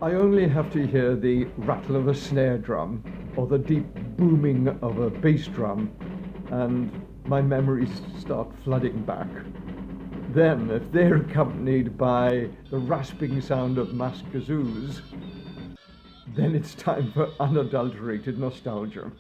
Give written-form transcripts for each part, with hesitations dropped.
I only have to hear the rattle of a snare drum or the deep booming of a bass drum, and my memories start flooding back. Then, if they're accompanied by the rasping sound of masked kazoos, then it's time for unadulterated nostalgia.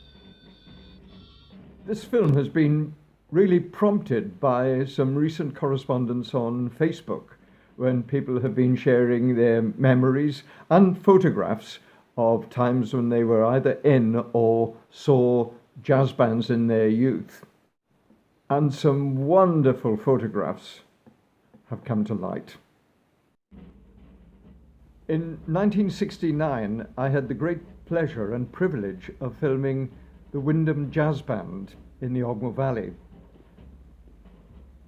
This film has been really prompted by some recent correspondence on Facebook when people have been sharing their memories and photographs of times when they were either in or saw jazz bands in their youth. And some wonderful photographs have come to light. In 1969, I had the great pleasure and privilege of filming the Wyndham Jazz Band in the Ogmore Valley.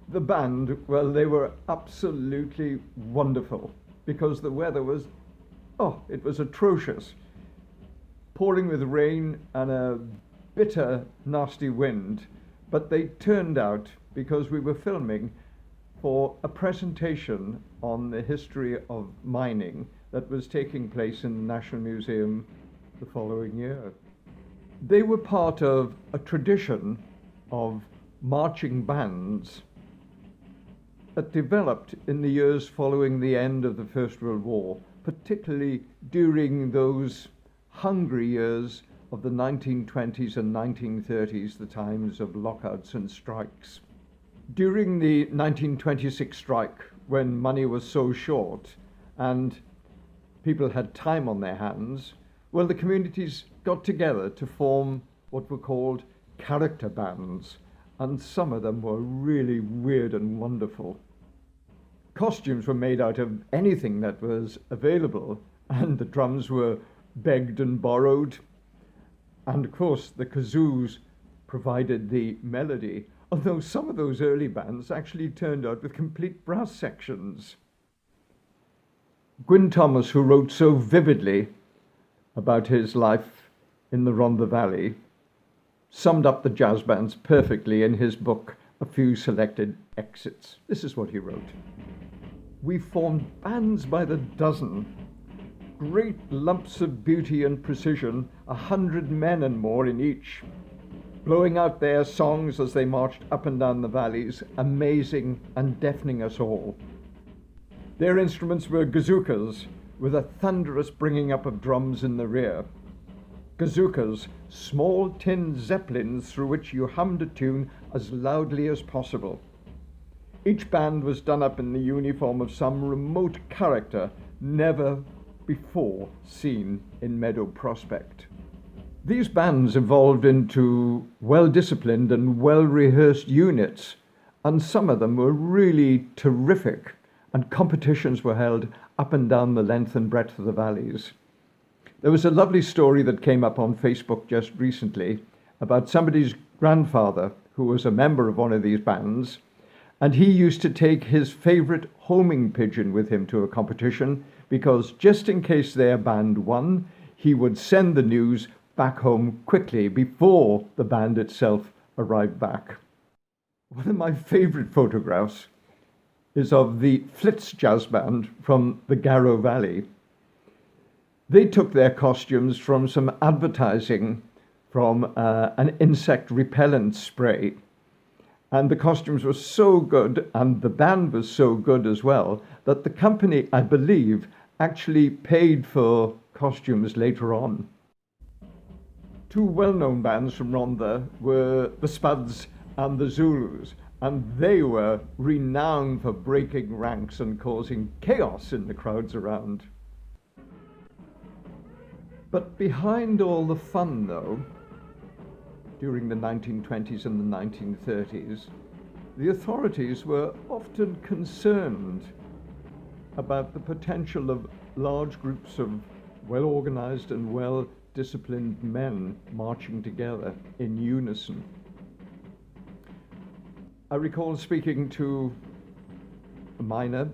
The band, well, they were absolutely wonderful because the weather was, it was atrocious. Pouring with rain and a bitter, nasty wind. But they turned out because we were filming for a presentation on the history of mining that was taking place in the National Museum the following year. They were part of a tradition of marching bands that developed in the years following the end of the First World War, particularly during those hungry years of the 1920s and 1930s, the times of lockouts and strikes. During the 1926 strike, when money was so short and people had time on their hands, well, the communities got together to form what were called character bands, and some of them were really weird and wonderful. Costumes were made out of anything that was available, and the drums were begged and borrowed. And of course, the kazoos provided the melody, although some of those early bands actually turned out with complete brass sections. Gwyn Thomas, who wrote so vividly about his life in the Rhondda Valley, summed up the jazz bands perfectly in his book, A Few Selected Exits. This is what he wrote. We formed bands by the dozen, great lumps of beauty and precision, 100 men and more in each, blowing out their songs as they marched up and down the valleys, amazing and deafening us all. Their instruments were gazookas, with a thunderous bringing up of drums in the rear. Gazookas, small tin zeppelins through which you hummed a tune as loudly as possible. Each band was done up in the uniform of some remote character never before seen in Meadow Prospect. These bands evolved into well-disciplined and well-rehearsed units, and some of them were really terrific, and competitions were held up and down the length and breadth of the valleys. There was a lovely story that came up on Facebook just recently about somebody's grandfather who was a member of one of these bands, and he used to take his favorite homing pigeon with him to a competition because just in case their band won, he would send the news back home quickly before the band itself arrived back. One of my favorite photographs is of the Flitz Jazz Band from the Garrow Valley. They took their costumes from some advertising from an insect repellent spray. And the costumes were so good, and the band was so good as well, that the company, I believe, actually paid for costumes later on. Two well-known bands from Rhondda were the Spuds and the Zulus, and they were renowned for breaking ranks and causing chaos in the crowds around. But behind all the fun, though, during the 1920s and the 1930s, the authorities were often concerned about the potential of large groups of well-organized and well-disciplined men marching together in unison. I recall speaking to a miner,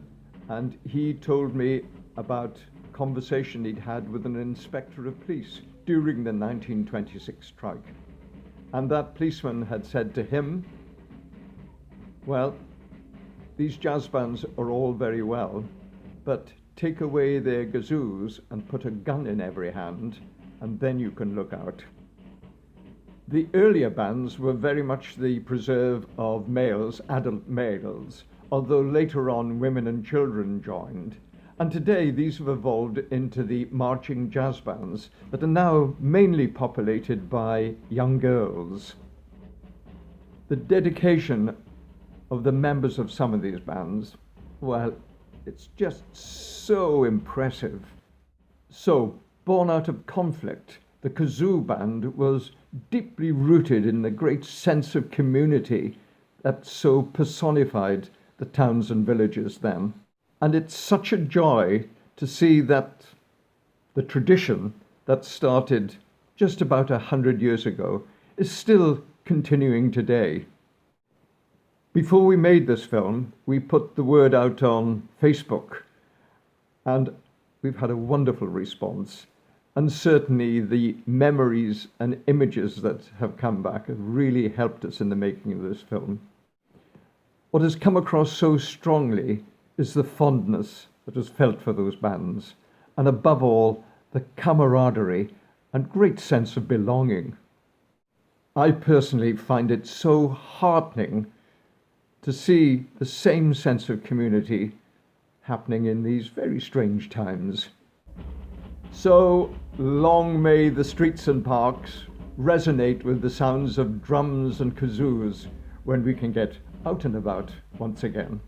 and he told me about a conversation he'd had with an inspector of police during the 1926 strike. And that policeman had said to him, well, these jazz bands are all very well, but take away their gazoos and put a gun in every hand, and then you can look out. The earlier bands were very much the preserve of males, adult males, although later on women and children joined. And today these have evolved into the marching jazz bands that are now mainly populated by young girls. The dedication of the members of some of these bands, well, it's just so impressive. So, born out of conflict, the kazoo band was deeply rooted in the great sense of community that so personified the towns and villages then. And it's such a joy to see that the tradition that started just about 100 years ago is still continuing today. Before we made this film, we put the word out on Facebook, and we've had a wonderful response. And certainly the memories and images that have come back have really helped us in the making of this film. What has come across so strongly is the fondness that was felt for those bands, and above all, the camaraderie and great sense of belonging. I personally find it so heartening to see the same sense of community happening in these very strange times. So long may the streets and parks resonate with the sounds of drums and kazoos when we can get out and about once again.